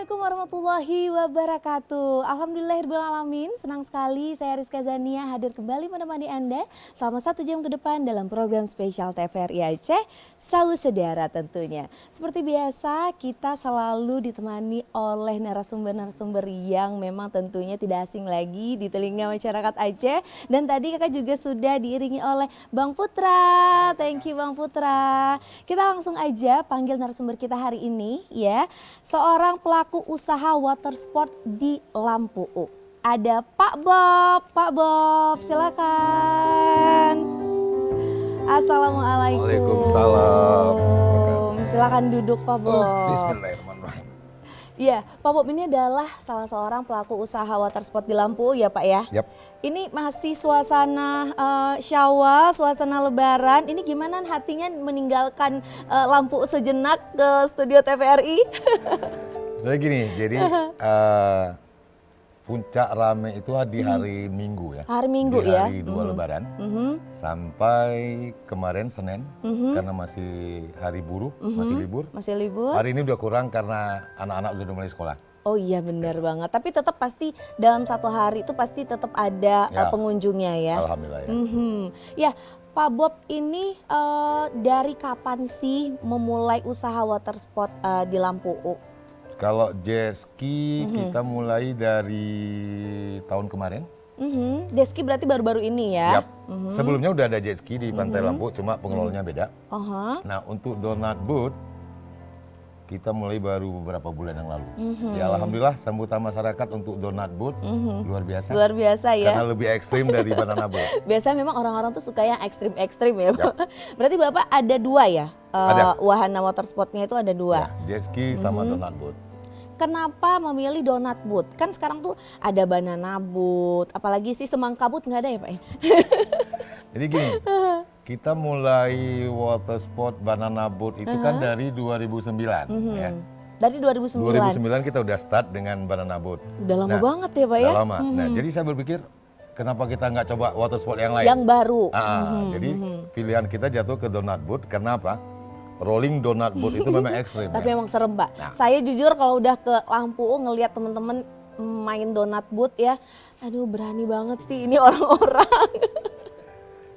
Assalamualaikum warahmatullahi wabarakatuh. Alhamdulillahirrahmanirrahim. Senang sekali saya Rizka Zania hadir kembali menemani Anda selama 1 jam ke depan dalam program spesial TVRI Aceh, Sawu Sedara tentunya. Seperti biasa kita selalu ditemani oleh narasumber-narasumber yang memang tentunya tidak asing lagi di telinga masyarakat Aceh. Dan tadi kakak juga sudah diiringi oleh Bang Putra. Thank you Bang Putra. Kita langsung aja panggil narasumber kita hari ini ya. Seorang pelaku usaha water sport di Lampu U. Ada Pak Bob silakan. Assalamualaikum. Waalaikumsalam. Silakan duduk Pak Bob. Bismillahirrahmanirrahim. Iya, Pak Bob ini adalah salah seorang pelaku usaha water sport di Lampu U ya Pak ya. Yap. Ini masih suasana Syawal, suasana Lebaran. Ini gimana hatinya meninggalkan Lampu U sejenak ke studio TVRI? Jadi gini, puncak rame itu di hari Minggu ya. Hari Minggu di ya. hari 2 Lebaran sampai kemarin Senin karena masih hari buruh, masih libur. Masih libur? Hari ini udah kurang karena anak-anak sudah mulai sekolah. Oh iya benar banget. Tapi tetap pasti dalam satu hari itu pasti tetap ada Ya. Pengunjungnya ya. Alhamdulillah ya. Ya Pak Bob ini dari kapan sih memulai usaha water sport di Lampu U? Kalau jet ski kita mulai dari tahun kemarin. Jet ski berarti baru-baru ini ya? Yap. Sebelumnya udah ada jet ski di Pantai Lampu, cuma pengelolanya beda. Nah untuk donut boat kita mulai baru beberapa bulan yang lalu. Ya alhamdulillah sambutan masyarakat untuk donut boat luar biasa. Luar biasa ya? Karena lebih ekstrim dari banana boat. Biasanya memang orang-orang tuh suka yang ekstrim-ekstrim ya Pak. Berarti Bapak ada 2 ya? Ada. Wahana water sportnya itu ada 2? Ya, jet ski sama donut boat. Kenapa memilih donut boat? Kan sekarang tuh ada banana boat, apalagi sih semangka boat nggak ada ya Pak ya? Jadi gini, kita mulai water sport banana boat itu kan dari 2009 ya. Dari 2009? 2009 kita udah start dengan banana boat. Udah lama banget ya Pak ya? Udah lama. Nah jadi saya berpikir kenapa kita nggak coba water sport yang lain? Yang baru? Jadi pilihan kita jatuh ke donut boat, kenapa? Rolling donut boat itu memang ekstrim. Tapi ya. emang serem Pak. Nah. Saya jujur kalau udah ke Lampu U ngelihat temen-temen main donut boat ya, aduh berani banget sih ini orang-orang.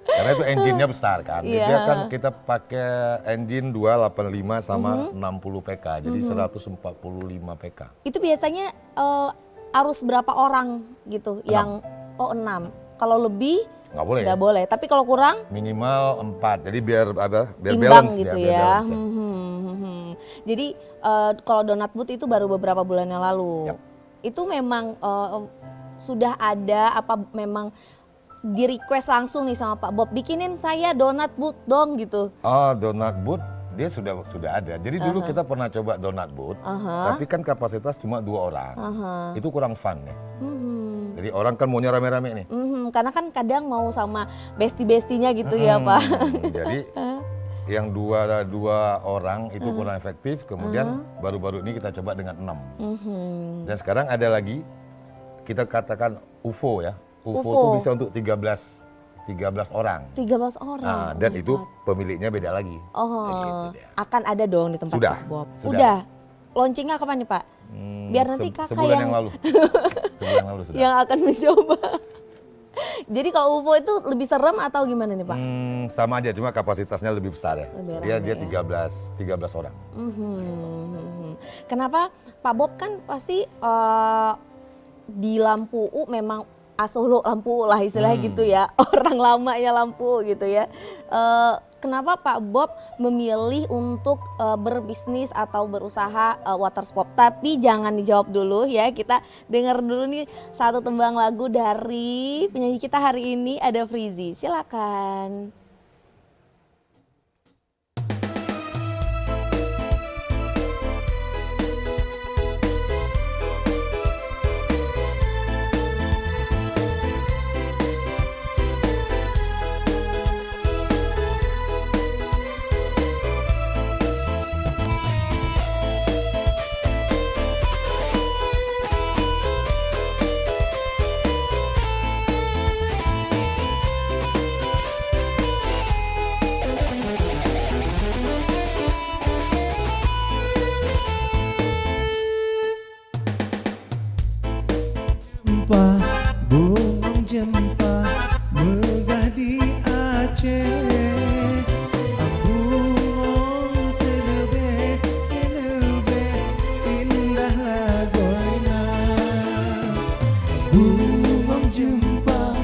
Karena itu engine-nya besar kan. Iya. Dia kan kita pakai engine 285 sama 60 PK, jadi 145 PK. Itu biasanya harus berapa orang gitu? Yang 6. Kalau lebih Nggak boleh. nggak boleh. Tapi kalau kurang Minimal 4, jadi biar imbang balance gitu biar ya. balance, ya. Jadi kalau donut boot itu baru beberapa bulan yang lalu. Yap. Itu memang sudah ada apa memang di request langsung nih sama Pak Bob, bikinin saya donut boot dong gitu. Oh, donut boat dia sudah ada. Jadi dulu kita pernah coba donut boat, tapi kan kapasitas cuma 2 orang. Itu kurang fun ya. Jadi orang kan maunya rame-rame nih. Karena kan kadang mau sama bestie-bestinya gitu ya Pak. Jadi yang dua orang itu kurang efektif. Kemudian baru-baru ini kita coba dengan 6. Dan sekarang ada lagi kita katakan UFO ya. UFO itu bisa untuk 13 orang. 13 orang. Nah, dan itu pemiliknya beda lagi. Oh, Kayak gitu dia. akan ada dong di tempat Sudah, Pak Bob. sudah. Udah. Launchingnya kapan nih Pak? Biar nanti kakak sebulan yang lalu. Sebulan yang lalu sudah. yang akan mencoba. Jadi kalau UFO itu lebih serem atau gimana nih Pak? Sama aja, cuma kapasitasnya lebih besar ya. Lebih Dia rame 13 orang. Kenapa Pak Bob kan pasti di Lampu U memang asuh Lampu U lah istilahnya gitu ya. Orang lamanya Lampu U gitu ya. Kenapa Pak Bob memilih untuk berbisnis atau berusaha water sport? Tapi jangan dijawab dulu ya, kita dengar dulu nih satu tembang lagu dari penyanyi kita hari ini, ada Frizi. Silakan. Aceh, bungong telebeh indah lagoina. Bungong jempa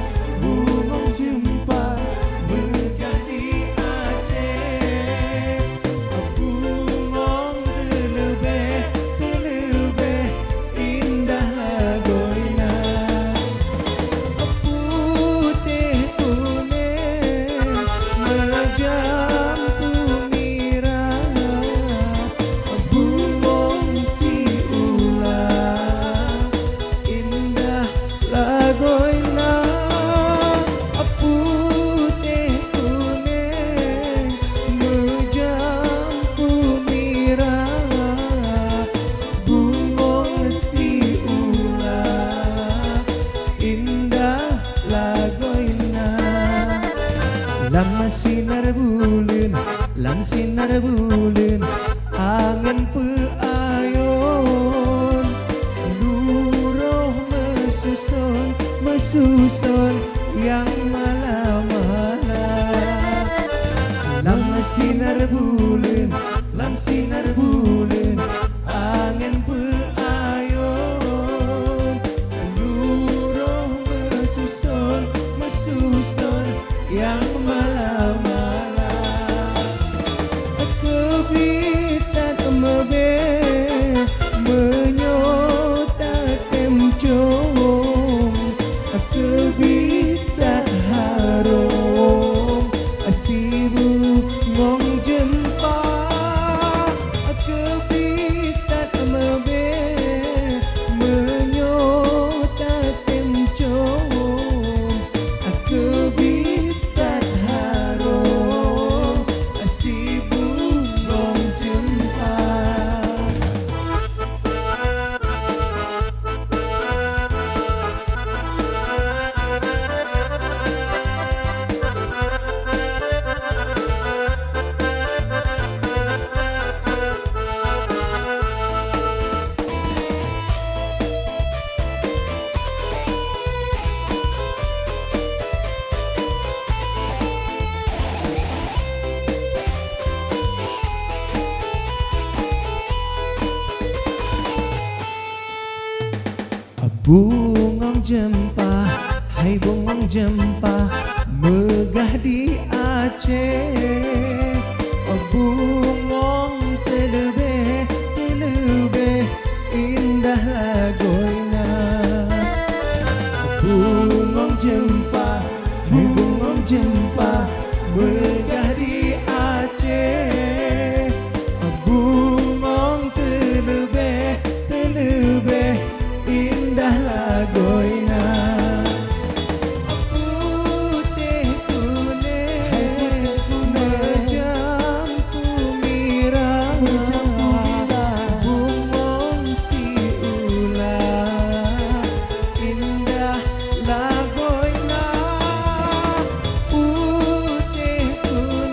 megah di Aceh. Bungong telebeh indah lagoina. Putih kuning majam kumirah, bungong si ulah indah lagoina. Putih kuning majam kumirah, bungong si ulah indah lagoina. Lam sinar bulan, angin peayun, luruh mesusun yang malam-malam. Lam sinar bulan, angin peayun, luruh mesusun yang malam-malam. Kebitan mebe menyota temcong, kebitan harum asibu ngong jempa. Kebitan mebe menyota temcong, kebitan harum asibu ngong jempa. Bungong jempa, hai bungong jempa megah di Aceh. Bungong telebeh indah lagoina. Bungong jempa, hai bungong jempa megah di Aceh. Bungong telebeh indah lagoina. Putih kuning majam kumirah, bungong si ulah indah lagoina. Putih kuning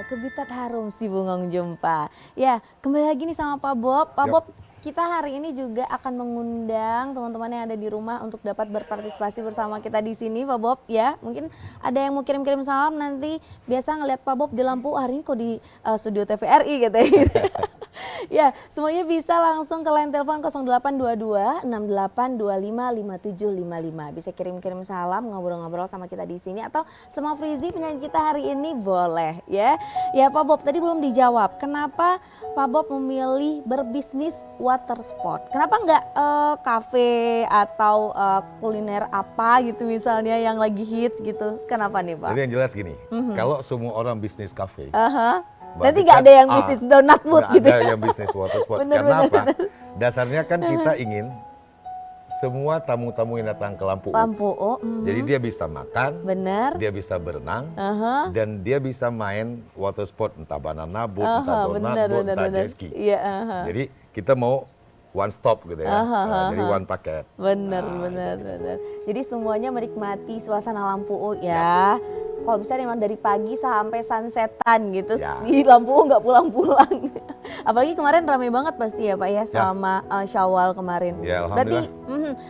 kebitat harum si bungong jumpa. Ya, kembali lagi nih sama Pak Bob. Pak Yap. Bob, kita hari ini juga akan mengundang teman-teman yang ada di rumah untuk dapat berpartisipasi bersama kita di sini, Pak Bob. Ya, mungkin ada yang mau kirim-kirim salam nanti. Biasa ngeliat Pak Bob di lampu, hari ini kok di studio TVRI gitu. Ya, semuanya bisa langsung ke line telepon 0822 6825 5755. Bisa kirim-kirim salam, ngobrol-ngobrol sama kita di sini atau sama Frizi penyanyi kita hari ini boleh ya. Ya Pak Bob, tadi belum dijawab. Kenapa Pak Bob memilih berbisnis water sport? Kenapa nggak kafe atau kuliner apa gitu misalnya yang lagi hits gitu? Kenapa nih Pak? Jadi yang jelas gini, kalau semua orang bisnis kafe, Nanti berarti nggak ada kan, yang bisnis donat food nggak gitu ada ya? yang bisnis water sport. Bener, Karena bener, apa? bener. Dasarnya kan kita ingin semua tamu-tamu yang datang ke Lampu, Lampu, jadi dia bisa makan, bener. dia bisa berenang, Aha. dan dia bisa main water sport, entah banana boat, Aha, entah donat bener, boat, bener, entah bener. jet ski. Iya, aha. Jadi kita mau one stop gitu ya, jadi one paket. Bener, Nah, bener, bener. Jadi semuanya menikmati suasana Lampu ya. Kalau bisa memang dari pagi sampai sunsetan gitu Ya. di Lampu nggak pulang-pulang. Apalagi kemarin ramai banget pasti ya Pak ya selama Syawal kemarin. Ya, Berarti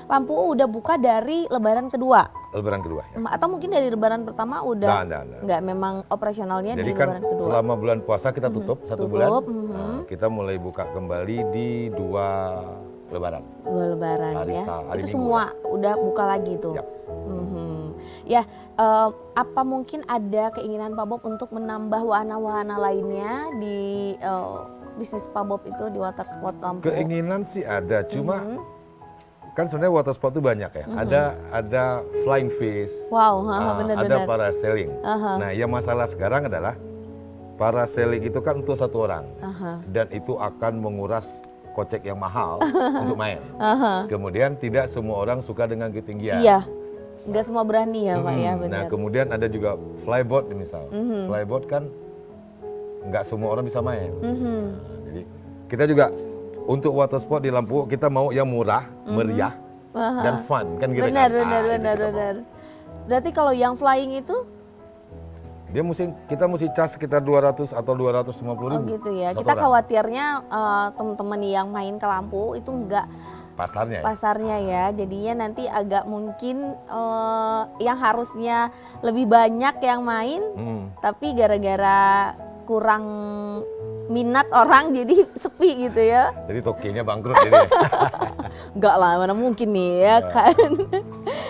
Lampu udah buka dari Lebaran kedua Lebaran kedua ya. atau mungkin dari Lebaran pertama udah Nggak. nggak memang operasionalnya Jadi di kan Lebaran kedua. selama bulan puasa kita tutup satu bulan, Tutup, nah, kita mulai buka kembali di 2 Lebaran. Dua Lebaran Hari ya. hari Itu Minggu semua udah buka lagi tuh. Yap. Ya, apa mungkin ada keinginan Pak Bob untuk menambah wahana-wahana lainnya di bisnis Pak Bob itu di water sport Lampu? Keinginan sih ada, cuma kan sebenarnya water sport itu banyak ya. Ada flying fish, Wow, ada benar-benar. parasailing. Nah, yang masalah sekarang adalah parasailing itu kan untuk satu orang dan itu akan menguras kocek yang mahal untuk main. Kemudian tidak semua orang suka dengan ketinggian. Iya, nggak semua berani ya Pak ya, Nah, benar. kemudian ada juga flyboard misal. Flyboard kan nggak semua orang bisa main. Nah, jadi kita juga untuk water sport di Lampu kita mau yang murah, meriah, dan fun kan gitu Benar, kan. benar, Itu benar, kita mau. benar. Berarti kalau yang flying itu, Kita mesti charge sekitar 200 atau 250 oh ribu. gitu ya. satu Kita orang. khawatirnya teman-teman yang main ke Lampu itu nggak Pasarnya ya. pasarnya ya, jadinya nanti agak mungkin yang harusnya lebih banyak yang main, tapi gara-gara kurang minat orang jadi sepi gitu ya. Jadi tokinya bangkrut jadi. Enggak lah, mana mungkin nih ya kan.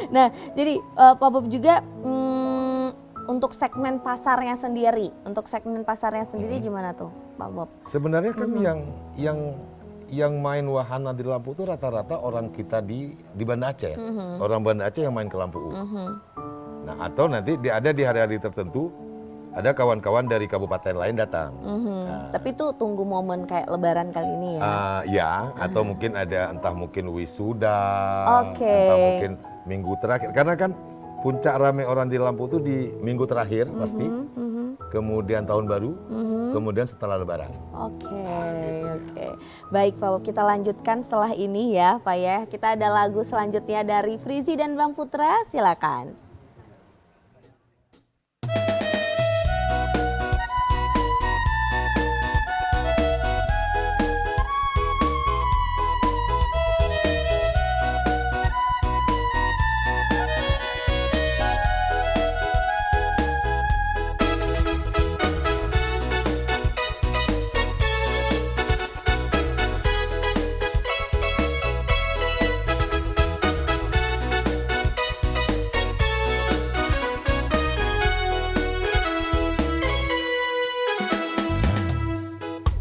Nah, jadi Pak Bob juga untuk segmen pasarnya sendiri, gimana tuh Pak Bob? Sebenarnya kan yang main wahana di Lampu itu rata-rata orang kita di Banda Aceh. Orang Banda Aceh yang main ke Lampu. Nah, atau nanti ada di hari-hari tertentu ada kawan-kawan dari kabupaten lain datang. Nah, Tapi tuh tunggu momen kayak Lebaran kali ini ya. ya, atau mungkin ada entah mungkin wisuda, Oke. entah mungkin minggu terakhir. Karena kan puncak rame orang di Lampu itu di minggu terakhir pasti, kemudian tahun baru, kemudian setelah Lebaran. Oke. Baik Pak Bob, kita lanjutkan setelah ini ya Pak ya. Kita ada lagu selanjutnya dari Frizi dan Bang Putra, silakan.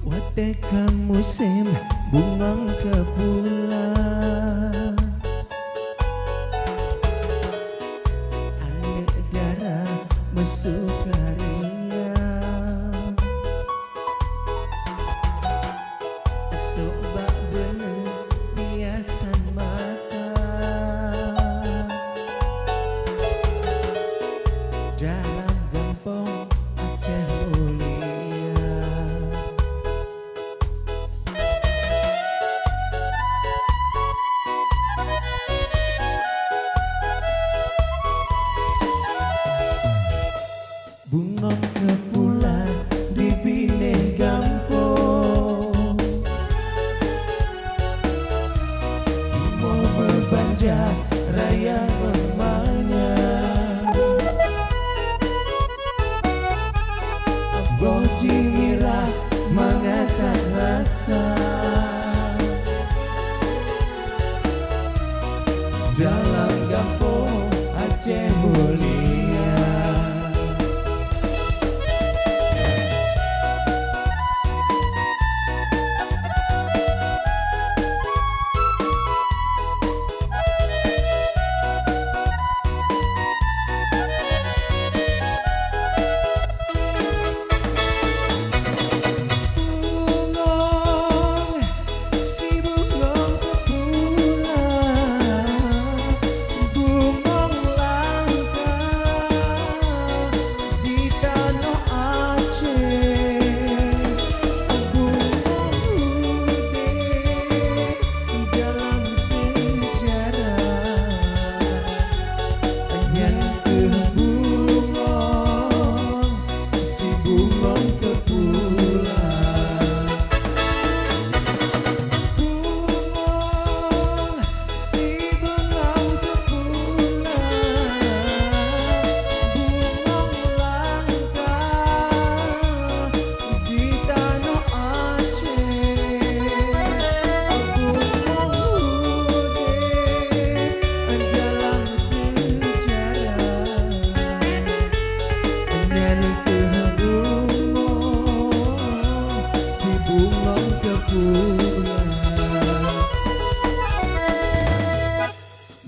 Watekan musim bungang kepulan, alir darah mesukaria, sobak bener biasan mata, dalam gempong Aceh mulia. Bunga kepulan di Boji Mira mengatakan rasa dalam kampung Aceh mulia.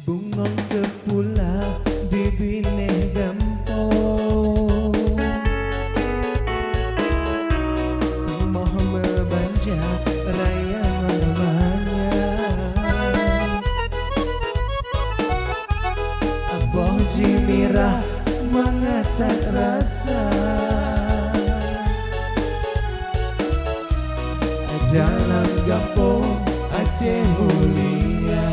Bungong kepula di bine gampong Moh membanja raya malamanya Boji Mira mengatakan rasa dalam kampung Aceh mulia.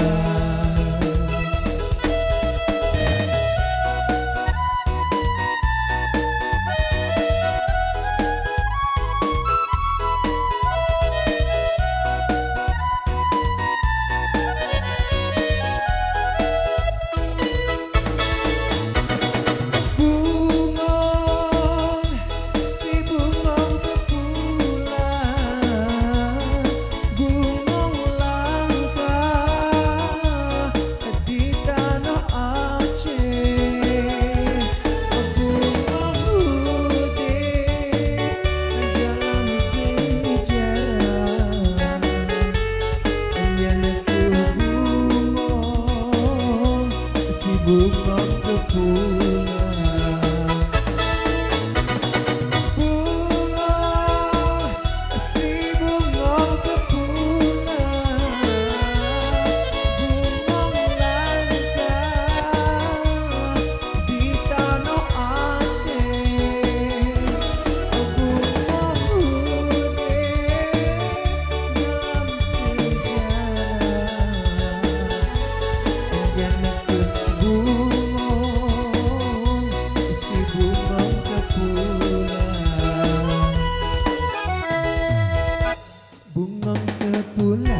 Bungong kepula Bungong, si bungong kepula Bungong langka di tanah Aceh Bungong ude dalam sejarah Jangan Bungong kepula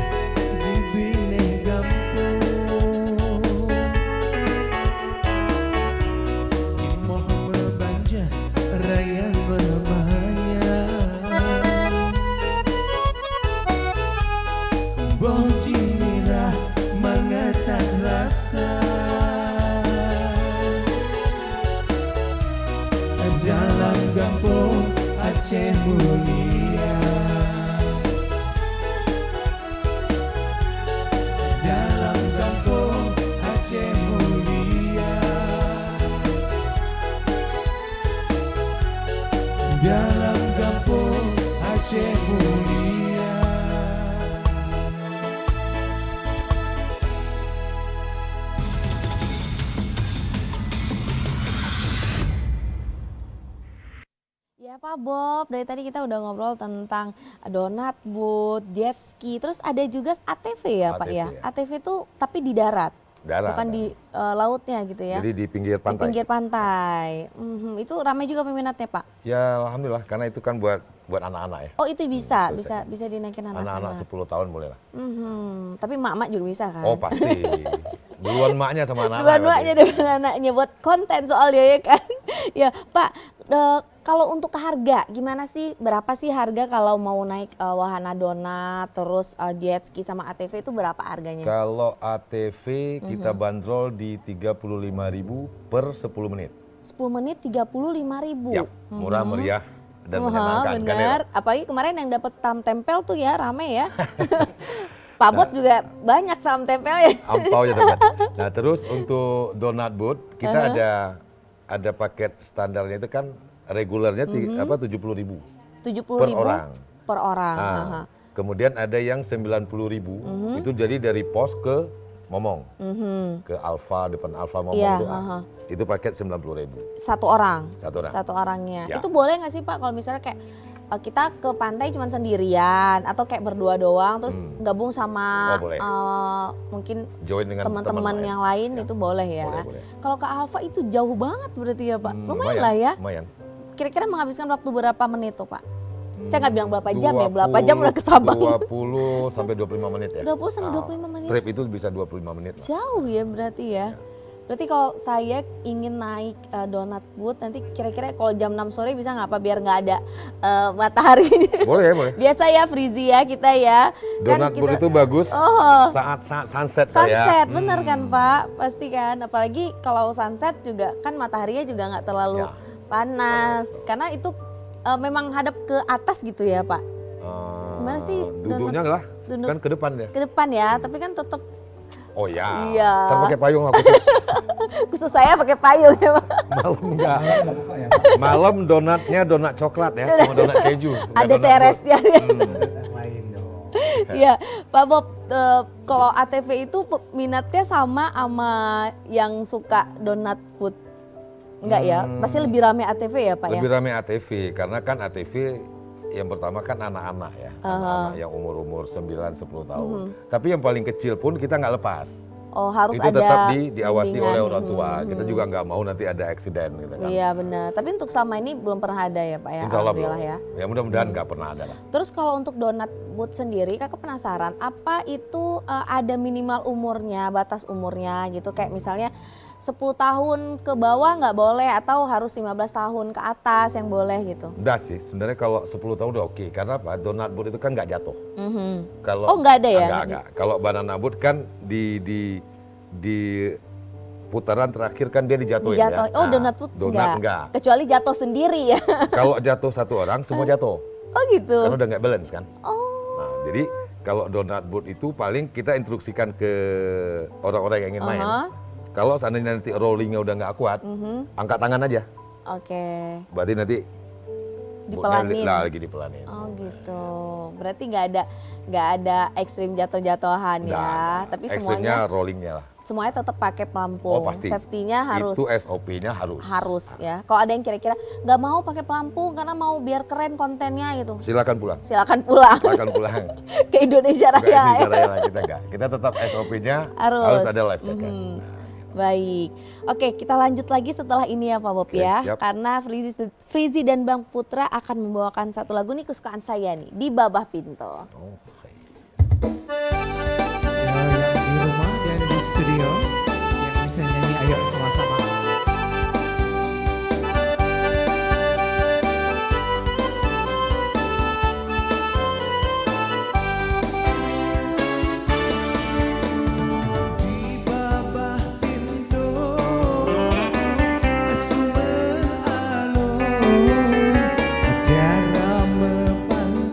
di bine gampung Di moh membanja raya melemahnya Boji Mira mengatakan rasa dalam kampung Aceh mulia dalam kampung Aceh mulia dalam kampung Aceh mulia. Ya Pak Bob, dari tadi kita udah ngobrol tentang donat booth, jet ski, terus ada juga ATV ya Pak ya? ATV ya. ATV itu tapi di darat, Darat, bukan di lautnya gitu ya? Jadi di pinggir Di pantai. pinggir pantai. Itu ramai juga peminatnya Pak? Ya alhamdulillah karena itu kan buat anak-anak ya. Oh itu bisa, Itu bisa dinaikin Anak-anak anak-anak. 10 tahun boleh lah. Tapi mak-mak juga bisa kan? Oh pasti. Duluan maknya sama anak-anak. Duluan berarti. maknya daripada anaknya buat konten soalnya ya kan. Ya Pak, kalau untuk harga gimana sih? Berapa sih harga kalau mau naik wahana donat, terus jet ski sama ATV itu berapa harganya? Kalau ATV kita bandrol di 35.000 per 10 menit. 10 menit 35.000. Ya, murah meriah dan menyenangkan kan ya. Benar. Apalagi kemarin yang dapat saham tempel tuh ya rame ya. Pak Bot juga banyak saham tempel ya. Ampau ya teman. Nah terus untuk donat boot kita ada paket standarnya itu kan regulernya 70.000 70.000 per orang. Per orang. Nah, kemudian ada yang 90.000 itu jadi dari pos ke Momong, ke Alfa depan Alfa Momong Iya, tuh. Itu paket 90.000. Satu orang. Satu orang. Satu orangnya. Ya. Itu boleh nggak sih Pak kalau misalnya kayak kita ke pantai cuma sendirian atau kayak berdua doang terus gabung sama Oh, boleh. mungkin Join dengan teman-teman teman yang lain itu boleh ya. Boleh. Kalau ke Alfa itu jauh banget berarti ya Pak. Lumayan lumayan, lah ya. Lumayan. Kira-kira menghabiskan waktu berapa menit tuh Pak? Saya nggak bilang berapa jam ya, berapa jam udah ke Sabang. 20 sampai 25 menit ya. 20 sampai 25 menit. Trip itu bisa 25 menit. Lah. Jauh ya berarti ya. Berarti kalau saya ingin naik donat boot nanti kira-kira kalau jam 6 sore bisa nggak apa biar nggak ada matahari. Boleh, boleh. Biasa ya Frizi ya kita ya. Donat boot itu bagus saat sunset, Sunset, ya. bener kan Pak? Pasti kan. Apalagi kalau sunset juga kan mataharinya juga nggak terlalu Ya. panas. Karena itu memang hadap ke atas gitu ya Pak. Gimana sih Duduknya lah, duduk- kan ke depan ya. Ke depan ya, tapi kan tetap Oh ya. Iya. Ntar pakai payung lah khusus. khusus saya pakai payung ya Pak. Malam enggak. Malam donatnya donat coklat ya, sama donat keju. bukan Ada donat seresnya. Lain dong. Iya, Pak Bob, kalau ATV itu minatnya sama yang suka donat boot? Enggak ya? Pasti lebih rame ATV ya Pak Lebih ya? ramai ATV karena kan ATV yang pertama kan anak-anak ya, anak-anak yang umur-umur 9-10 tahun. Tapi yang paling kecil pun kita nggak lepas. Oh harus Itu ada tetap diawasi bimbingan. oleh orang tua. Kita juga nggak mau nanti ada eksiden gitu kan. Iya benar, tapi untuk selama ini belum pernah ada ya Pak ya? Insya Allah belum. Alhamdulillah ya. Ya mudah-mudahan nggak pernah ada lah. Terus kalau untuk donat boot sendiri, kakak penasaran apa itu ada minimal umurnya, batas umurnya gitu? Kayak misalnya 10 tahun ke bawah nggak boleh atau harus 15 tahun ke atas yang boleh gitu? Udah sih, sebenarnya kalau 10 tahun udah oke. Karena apa? Donat boot itu kan nggak jatuh. Kalau Oh nggak ada ya? Nggak. Kalau banana boot kan di putaran terakhir kan dia dijatuhin ya. Oh Nah, donat boot donat enggak. Kecuali jatuh sendiri ya? Kalau jatuh satu orang semua jatuh. Oh gitu? Karena udah nggak balance kan. Oh. Nah, jadi kalau donat boot itu paling kita instruksikan ke orang-orang yang ingin main. Kalau seandainya nanti rollingnya udah nggak kuat, angkat tangan aja. Oke. Berarti nanti Dipelanin. lagi dipelanin. Oh gitu. Berarti nggak ada ekstrim jatuh-jatuhan Nggak ya. ada. Tapi Ekstrimnya rollingnya lah. semuanya tetap pakai pelampung. Oh pasti. Safety-nya harus. Itu SOP-nya harus. Harus ya. Kalau ada yang kira-kira nggak mau pakai pelampung karena mau biar keren kontennya gitu. Silakan pulang. Silakan pulang Silakan pulang. ke Indonesia Bukan Raya. Indonesia Raya lah kita enggak. Kita tetap SOP-nya harus ada life jacket. Baik, oke kita lanjut lagi setelah ini ya Pak Bob Oke, ya. siap. Karena Frizi dan Bang Putra akan membawakan satu lagu nih kesukaan saya nih, di Babah Pinto. Oke. Ya, yang di rumah dan di studio yang bisa nyanyi ayo sama-sama. Di bawah pintu asume alun darah mepantun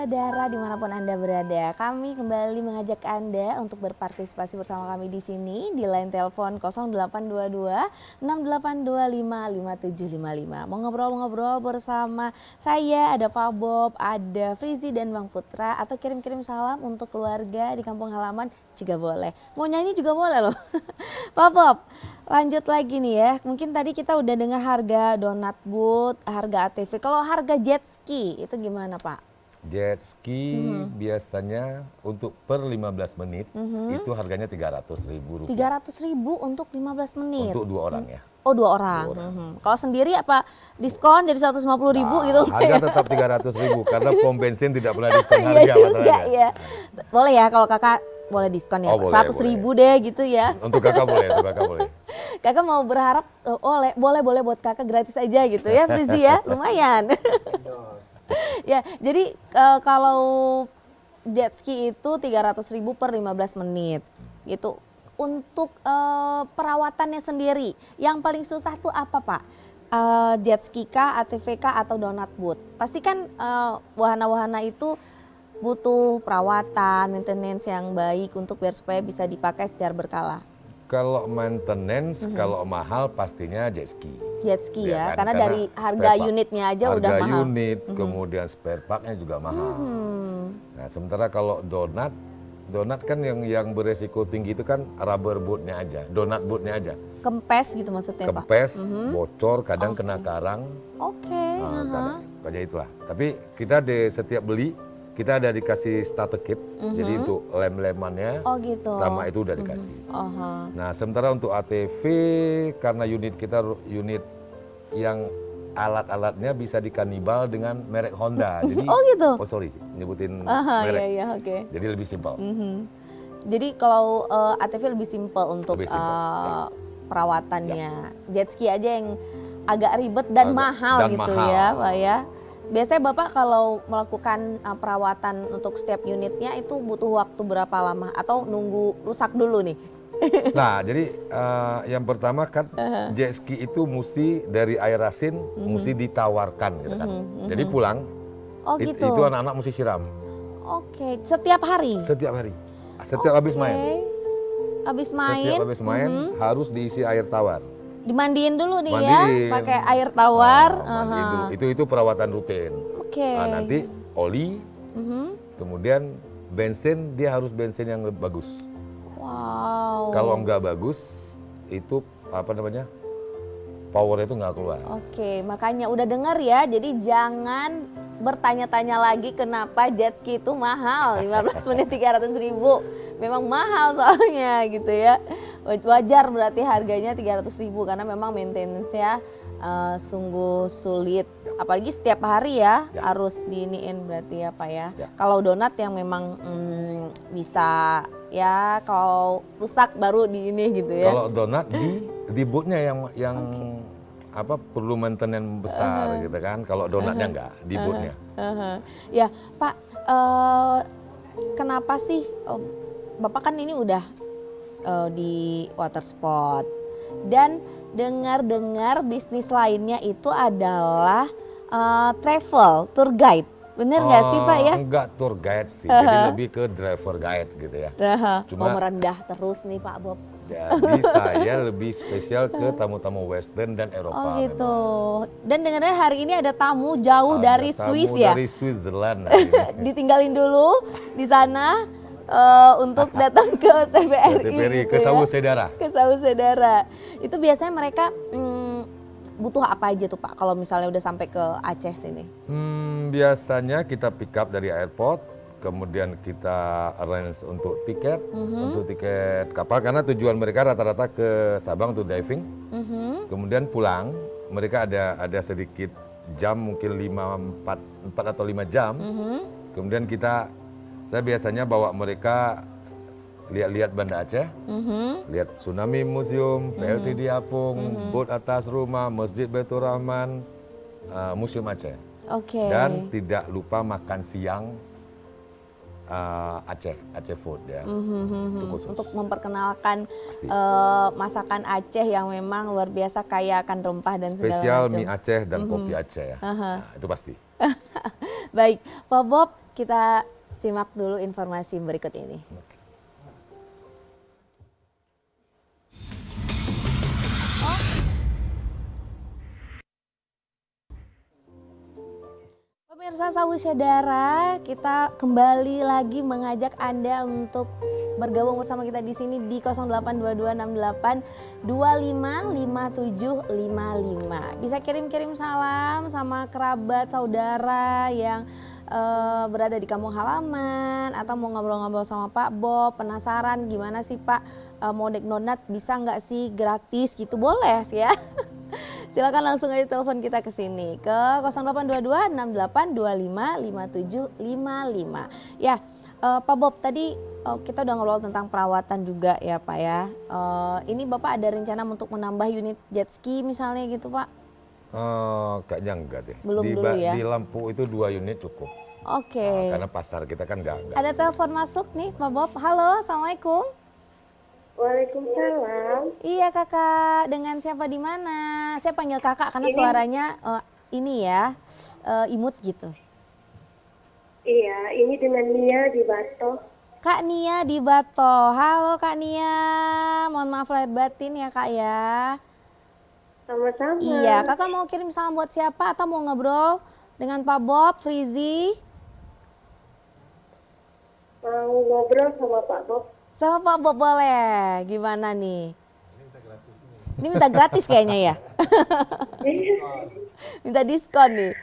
Saudara dimanapun Anda berada, kami kembali mengajak Anda untuk berpartisipasi bersama kami di sini di line telepon 0822 6825 5755. Mau ngobrol-ngobrol bersama saya, ada Pak Bob, ada Frizi dan Bang Putra, atau kirim-kirim salam untuk keluarga di kampung halaman juga boleh. Mau nyanyi juga boleh loh. Pak Bob, lanjut lagi nih ya. Mungkin tadi kita udah dengar harga donat boot, harga ATV. Kalau harga jet ski itu gimana Pak? Jet ski biasanya untuk per 15 menit itu harganya Rp300.000. 300.000 untuk 15 menit. Untuk 2 orang ya. Oh 2 orang. Kalau sendiri apa diskon jadi 150.000 gitu? Harga tetap Rp300.000 karena pom bensin tidak pernah diskon harga Iya juga masalahnya. ya. Boleh ya kalau kakak boleh diskon ya, Oh, boleh, 100.000 deh gitu ya. Untuk kakak boleh, untuk kakak boleh. Kakak mau berharap boleh buat kakak gratis aja gitu ya Frizi ya, lumayan. Ya, jadi kalau jet ski itu 300.000 per 15 menit. Gitu. Untuk perawatannya sendiri, yang paling susah tuh apa Pak? Jet ski kah, ATV kah, atau donat boot? Pasti kan wahana-wahana itu butuh perawatan, maintenance yang baik untuk biar supaya bisa dipakai secara berkala. Kalau maintenance, kalau mahal pastinya jet ski. Jet ski ya, kan? karena dari harga spare part- unitnya aja udah harga mahal. unit, kemudian spare partnya juga mahal. Nah, sementara kalau donat kan yang beresiko tinggi itu kan rubber bootnya aja, donat bootnya aja. Kempes gitu maksudnya Pak? Kempes, bocor, kadang kena karang. Oke. Kayak itulah. Tapi kita di setiap beli, kita ada dikasih starter kit. Jadi untuk lem-lemannya Oh gitu. sama itu udah dikasih. Aha. Nah, sementara untuk ATV karena unit kita unit yang alat-alatnya bisa dikanibal dengan merek Honda. Jadi Oh gitu? Oh sorry, nyebutin Aha, merek. iya oke. Jadi lebih simpel. Jadi kalau ATV lebih simpel untuk Lebih simpel, ya. perawatannya. Jet ski aja yang agak ribet dan mahal dan gitu mahal. ya Pak ya. Biasanya Bapak kalau melakukan perawatan untuk setiap unitnya itu butuh waktu berapa lama atau nunggu rusak dulu nih? Nah, jadi yang pertama kan jet ski itu mesti dari air asin mesti ditawarkan gitu kan. Jadi pulang Oh gitu. itu anak-anak mesti siram Oke, setiap hari? setiap hari. Setiap habis main. Habis main, Setiap habis main harus diisi air tawar. dimandiin dulu nih Mandiin. ya, pakai air tawar. Mandiin dulu. Itu perawatan rutin. Oke. Nah, nanti oli, kemudian bensin dia harus bensin yang bagus. Wow. Kalau nggak bagus itu apa namanya powernya itu nggak keluar. Oke, makanya udah dengar ya, jadi jangan bertanya-tanya lagi kenapa jet ski itu mahal, 15 menit 300.000. Memang mahal soalnya gitu ya. Wajar berarti harganya 300.000 karena memang maintenance-nya sungguh sulit. Apalagi setiap hari ya, harus diiniin berarti ya Pak ya. Kalau donat yang memang bisa ya kalau rusak baru di ini gitu ya. Kalau donat di bootnya yang apa perlu maintenance besar gitu kan. Kalau donatnya enggak di bootnya. Ya Pak, kenapa sih Bapak kan ini udah di water sport dan dengar-dengar bisnis lainnya itu adalah travel, tour guide. Bener nggak sih Pak ya? Enggak tour guide sih, jadi lebih ke driver guide gitu ya. Cuma merendah terus nih Pak Bob. Jadi saya lebih spesial ke tamu-tamu Western dan Eropa. Oh gitu. Dan dengarnya hari ini ada tamu jauh dari Swiss ya? Dari Switzerland. Ditinggalin dulu di sana untuk datang ke TVRI. TVRI gitu ke ya. Sawu Sedara. Ke Sawu Sedara. Itu biasanya mereka butuh apa aja tuh Pak kalau misalnya udah sampai ke Aceh sini? Biasanya kita pick up dari airport, kemudian kita arrange untuk tiket kapal karena tujuan mereka rata-rata ke Sabang untuk diving. Kemudian pulang, mereka ada sedikit jam mungkin 4 atau 5 jam. Kemudian saya biasanya bawa mereka lihat-lihat Banda Aceh, lihat Tsunami Museum, PLTD Apung, Boat Atas Rumah, Masjid Baitur Rahman, Museum Aceh. Oke. Dan tidak lupa makan siang Aceh food ya. Itu khusus. Untuk memperkenalkan masakan Aceh yang memang luar biasa kaya akan rempah dan Spesial segala macam. mie Aceh dan kopi Aceh ya. Nah, itu pasti. Baik, Pak Bob, kita simak dulu informasi berikut ini. Oke. Pemirsa Sawu Saudara, kita kembali lagi mengajak Anda untuk bergabung bersama kita di sini di 082268255755. Bisa kirim-kirim salam sama kerabat saudara yang berada di kampung halaman atau mau ngobrol-ngobrol sama Pak Bob, penasaran gimana sih Pak mau dek donat bisa nggak sih gratis gitu, boleh sih ya. Silakan langsung aja telepon kita ke sini ke 082268255755. Ya, Pak Bob tadi kita udah ngobrol tentang perawatan juga ya Pak ya. Ini Bapak ada rencana untuk menambah unit jet ski misalnya gitu Pak? Kayaknya enggak deh. Belum dulu ya? Di Lampu itu 2 unit cukup. Oke. Karena pasar kita kan enggak. Ada telepon masuk nih Pak Bob. Halo, Assalamualaikum. Waalaikumsalam. Iya kakak, dengan siapa di mana? Saya panggil kakak karena suaranya ini ya imut gitu. Iya, ini dengan Nia di Bato. Kak Nia di Bato. Halo Kak Nia, mohon maaf lahir batin ya Kak ya. Sama-sama. Iya, kakak mau kirim salam buat siapa atau mau ngobrol dengan Pak Bob, Frizi? Mau ngobrol sama Pak Bob. Sama Pak Bob boleh. Gimana nih? Ini minta gratis kayaknya ya. Minta diskon nih.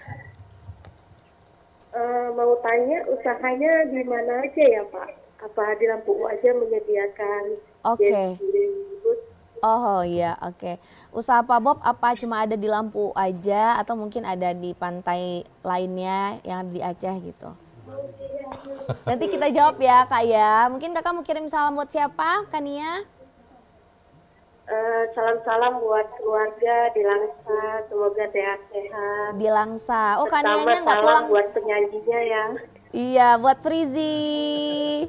Mau tanya usahanya di mana aja ya Pak? Apa di Lampu aja menyediakan Oke. jet ski tersebut? Oh iya, oke. Usaha Pak Bob apa cuma ada di Lampu aja atau mungkin ada di pantai lainnya yang di Aceh gitu? Nanti kita jawab ya Kak ya. Mungkin kakak mau kirim salam buat siapa, Kak Nia? Salam-salam buat keluarga di Langsa, semoga sehat-sehat. Di Langsa. Oh Kak Pertama Nianya nggak salam pulang? buat penyanyinya ya. Iya, buat Frizi.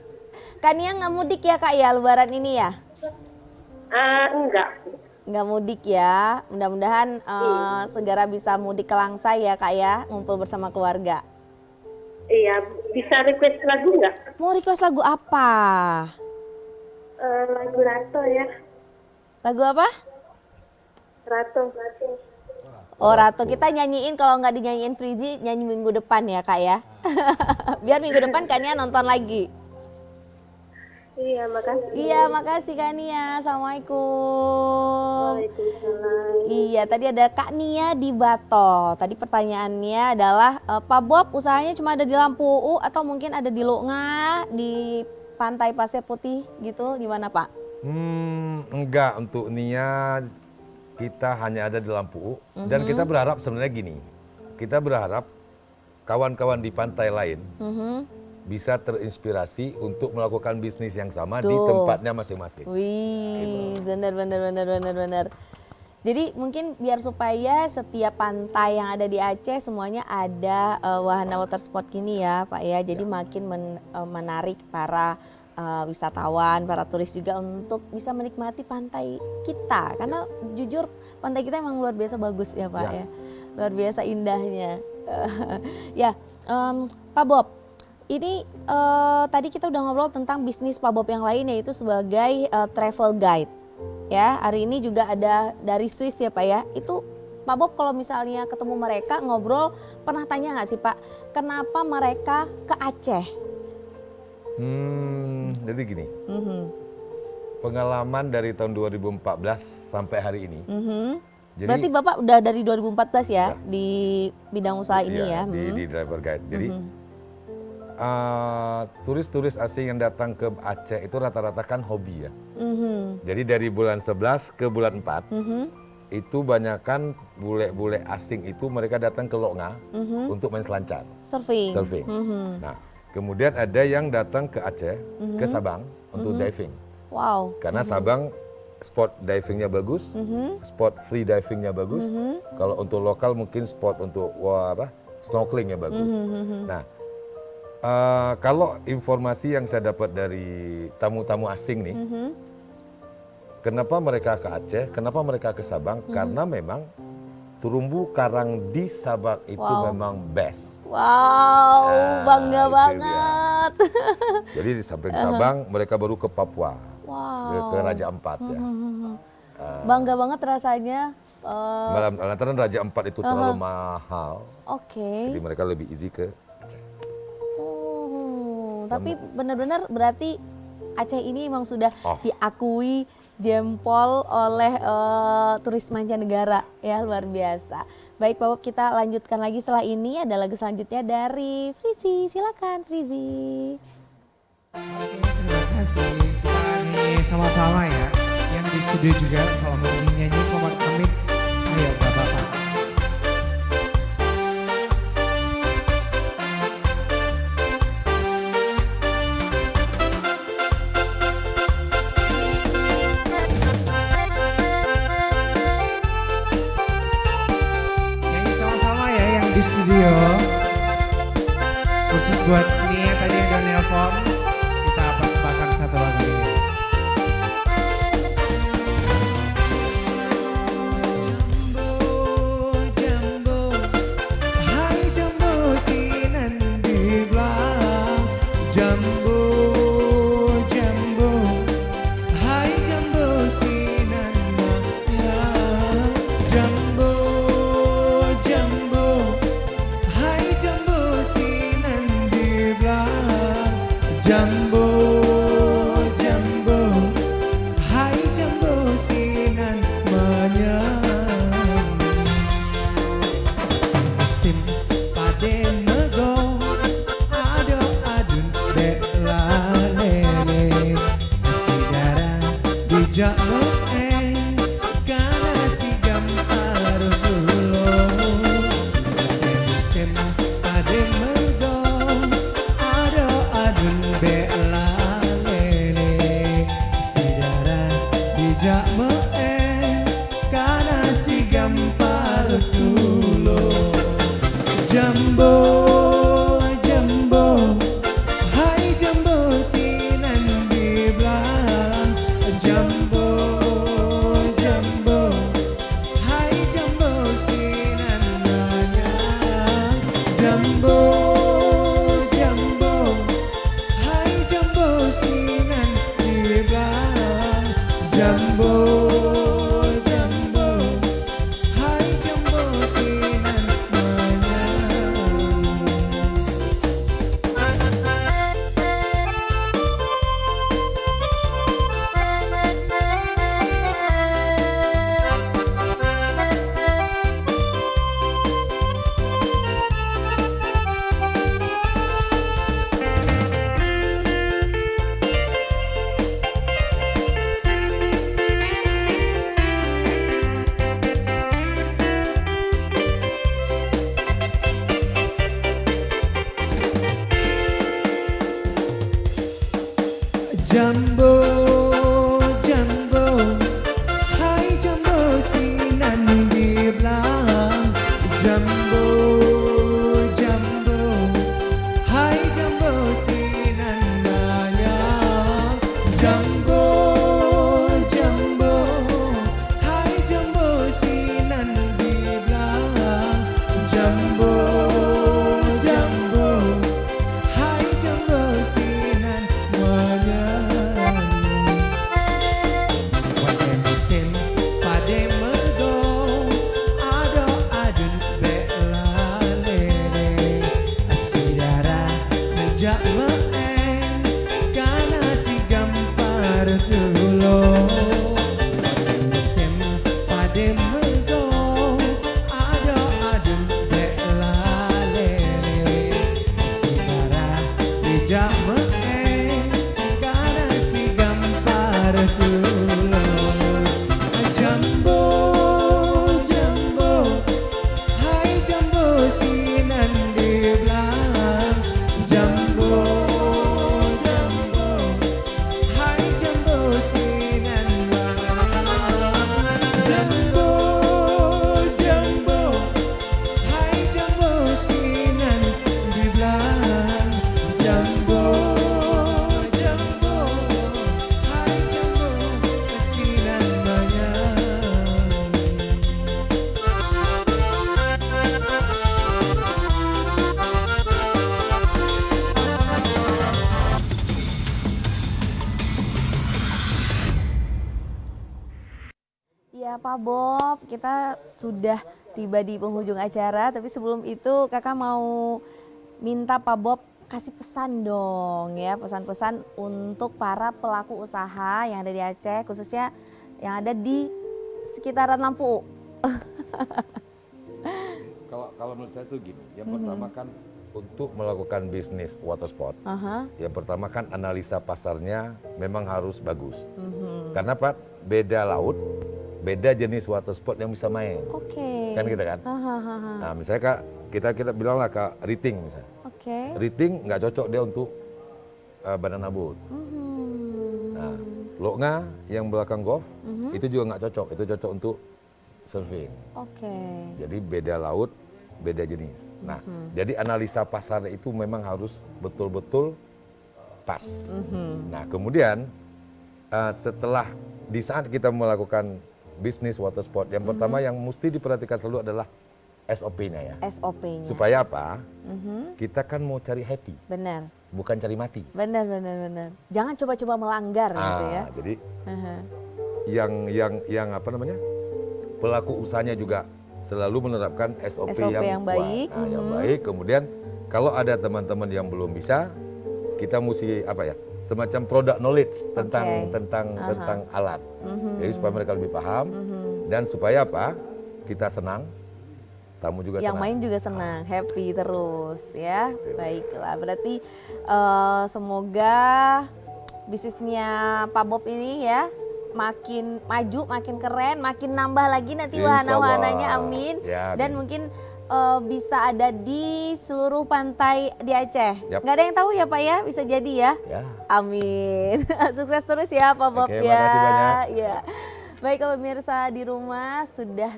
Kak Nia nggak mudik ya Kak ya Lebaran ini ya? Enggak. Nggak mudik ya. Mudah-mudahan segera bisa mudik ke Langsa ya Kak ya, ngumpul bersama keluarga. Iya, bisa request lagu nggak? Mau request lagu apa? Lagu Rato ya. Lagu apa? Rato. Oh Ratu, kita nyanyiin, kalau nggak dinyanyiin Frizi, nyanyi minggu depan ya Kak ya. Biar minggu depan Kak Nia nonton lagi. Iya, makasih. Iya, makasih Kak Nia. Assalamualaikum. Waalaikumsalam. Iya, tadi ada Kak Nia di Bato. Tadi pertanyaannya adalah, Pak Bob usahanya cuma ada di Lampu UU atau mungkin ada di Lunga, di Pantai Pasir Putih gitu, gimana Pak? Enggak, untuk Nia kita hanya ada di Lampu. Dan kita berharap sebenarnya gini, kita berharap kawan-kawan di pantai lain bisa terinspirasi untuk melakukan bisnis yang sama di tempatnya masing-masing. Wih, benar. Jadi mungkin biar supaya setiap pantai yang ada di Aceh semuanya ada wahana water sport gini ya Pak ya. Jadi makin menarik para wisatawan, para turis juga untuk bisa menikmati pantai kita. Karena jujur pantai kita emang luar biasa bagus ya Pak ya. Luar biasa indahnya. Ya, Pak Bob, ini tadi kita udah ngobrol tentang bisnis Pak Bob yang lain yaitu sebagai travel guide. Ya, hari ini juga ada dari Swiss ya Pak ya. Itu Pak Bob kalau misalnya ketemu mereka ngobrol, pernah tanya nggak sih Pak, kenapa mereka ke Aceh? Jadi gini, pengalaman dari tahun 2014 sampai hari ini. Jadi, berarti Bapak udah dari 2014 ya di bidang usaha ini ya? Di driver guide. Jadi turis-turis asing yang datang ke Aceh itu rata-rata kan hobi ya. Jadi dari bulan 11 ke bulan 4 itu banyakkan bule-bule asing itu mereka datang ke Loknga untuk main selancar. Surfing. Nah, kemudian ada yang datang ke Aceh, ke Sabang untuk diving. Wow. Karena Sabang spot divingnya bagus, spot free divingnya bagus. Kalau untuk lokal mungkin spot untuk snorkelingnya bagus. Nah, kalau informasi yang saya dapat dari tamu-tamu asing nih, kenapa mereka ke Aceh, kenapa mereka ke Sabang? Karena memang terumbu karang di Sabang itu memang best. Wow, Nah, bangga itu dia. banget. Jadi di samping Sabang mereka baru ke Papua, Wow. ke Raja Ampat ya. Bangga banget rasanya. Lantaran Raja Ampat itu terlalu mahal, Oke. jadi mereka lebih easy ke Tapi benar-benar berarti Aceh ini memang sudah Oh. diakui jempol oleh turis mancanegara ya, luar biasa. Baik Pak Bob, kita lanjutkan lagi setelah ini, ada lagu selanjutnya dari Frizi. Silakan Frizi. Terima kasih. Kita nyanyi sama-sama ya. Yang di studio juga kalau mau nyanyi kompak kami, ayo Bapak. Nyanyi sama-sama ya yang di studio. Khusus buat ini yang tadi yang udah nelpon, kita bakar satu lagu ini. Jambo, hai jambo sinan di belah. Jambo, jambo, hai jambo sinan belah. Jambo, jambo, hai jambo sinan di belah. Jambo, jambo, hai jambo sinan menyang. Musim pade mego, ado adun bela lele. Sidara bijak moeng, kana sigam parulo. Musim pade mego, ado adun bela lele. Sidara bijak moeng, kana sigam parulo. Jambo, jambo, hai jambo sinan di belah. Jambo, jambo, hai jambo sinan menyang. Jambo, jambo, hai jambo sinan di belah. Jambo, jambo, hai jambo sinan menyang. Jambo, jambo, hai jambo sinan di belah. Jambo, jambo, hai jambo sinan banyak. Jambo, jambo, hai jambo sinan di belah. Jambo, jambo, hai jambo sinan menyang. Wate musim pade mergo, ado adun bela lele. Sidara ngejak meeng, kana sigam partulo. Wate musim pade mergo, ado adun bela lele. Sidara ngejak meeng, kana sigam partulo. Jambo, jambo, hai jambo sinan di belah. Jambo, jambo, hai jambo sinan belah. Jambo, jambo, hai jambo sinan di belah. Jambo, jambo, hai jambo Iya Pak Bob, kita sudah tiba di penghujung acara, tapi sebelum itu kakak mau minta Pak Bob kasih pesan dong ya, pesan-pesan untuk para pelaku usaha yang ada di Aceh, khususnya yang ada di sekitaran Lampu. Kalau menurut saya tuh gini, yang pertama kan untuk melakukan bisnis water sport, yang pertama kan analisa pasarnya memang harus bagus. Karena Pak, beda laut, beda jenis water sport yang bisa main. Oke. Kan gitu kan? Nah misalnya Kak, kita bilang lah Kak, Riting misalnya. Oke. Riting nggak cocok dia untuk banana boat. Nah, Loknga yang belakang golf, itu juga nggak cocok, itu cocok untuk surfing. Oke. Jadi beda laut, beda jenis. Nah, jadi analisa pasar itu memang harus betul-betul pas. Nah, kemudian setelah di saat kita melakukan bisnis water sport, yang pertama yang mesti diperhatikan selalu adalah SOP-nya ya. SOP-nya. Supaya apa? Kita kan mau cari happy, Benar. bukan cari mati. Benar. Jangan coba-coba melanggar gitu ya. Jadi yang apa namanya? Pelaku usahanya juga selalu menerapkan SOP yang kuat. baik. Nah, yang baik. Kemudian kalau ada teman-teman yang belum bisa, kita mesti apa ya? Semacam product knowledge tentang alat. Jadi supaya mereka lebih paham dan supaya apa? Kita senang, tamu juga Yang senang. main juga senang, happy terus ya. Baiklah, berarti semoga bisnisnya Pak Bob ini ya makin maju, makin keren, makin nambah lagi nanti wahana-wahananya, amin. Ya, Dan mungkin bisa ada di seluruh pantai di Aceh. Yap. Nggak ada yang tahu ya Pak ya, bisa jadi ya. Ya. Amin. Sukses terus ya Pak Bob Oke, ya. makasih banyak. Ya. Baik pemirsa di rumah, sudah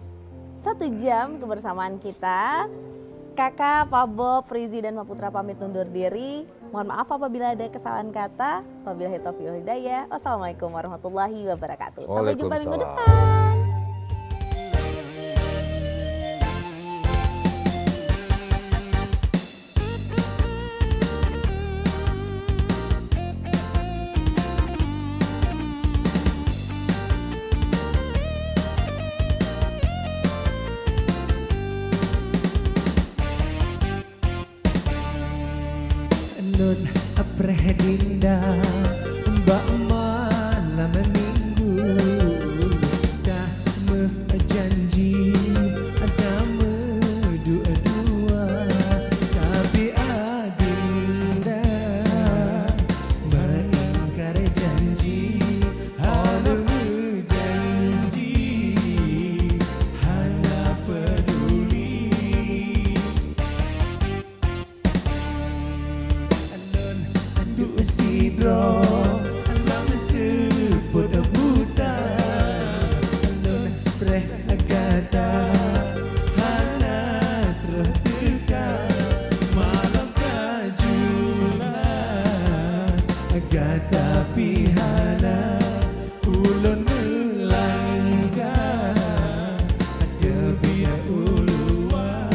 1 jam kebersamaan kita. Kakak, Pak Bob, Frizi dan Pak Putra pamit undur diri. Mohon maaf apabila ada kesalahan kata. Wabillahi taufiq wal hidayah. Wassalamualaikum warahmatullahi wabarakatuh. Sampai jumpa minggu depan. Nun Apredinda Mbak malam minggu dah menjanji ada dua-dua tapi Adinda mengingkar janji hanya janji hanya peduli Aduh sidro alam sebut buta alun breh agata hana terus teka malam kajulan agata pihana ulun melanggar ada biar uluan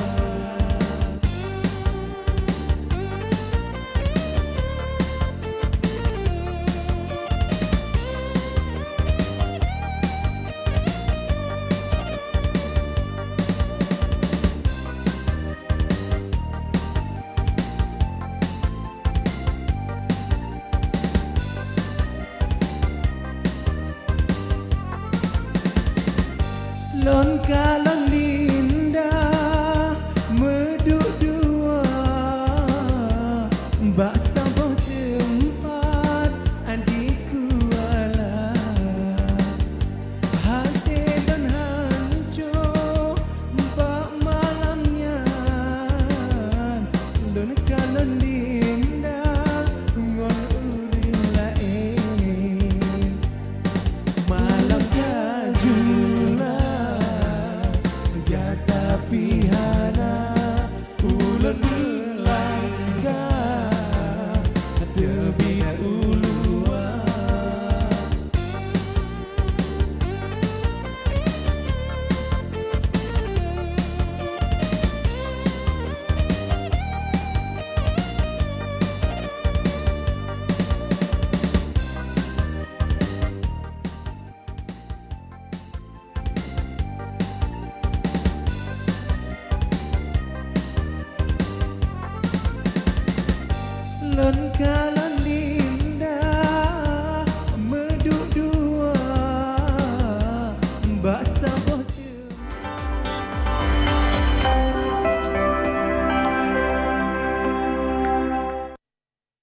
Lon kalon linda meduk dua Mbak sambung tempat adikku ala hati dan hancur Mbak malamnya Lon kalon linda ngon urin lain malam kajulan Alun-alun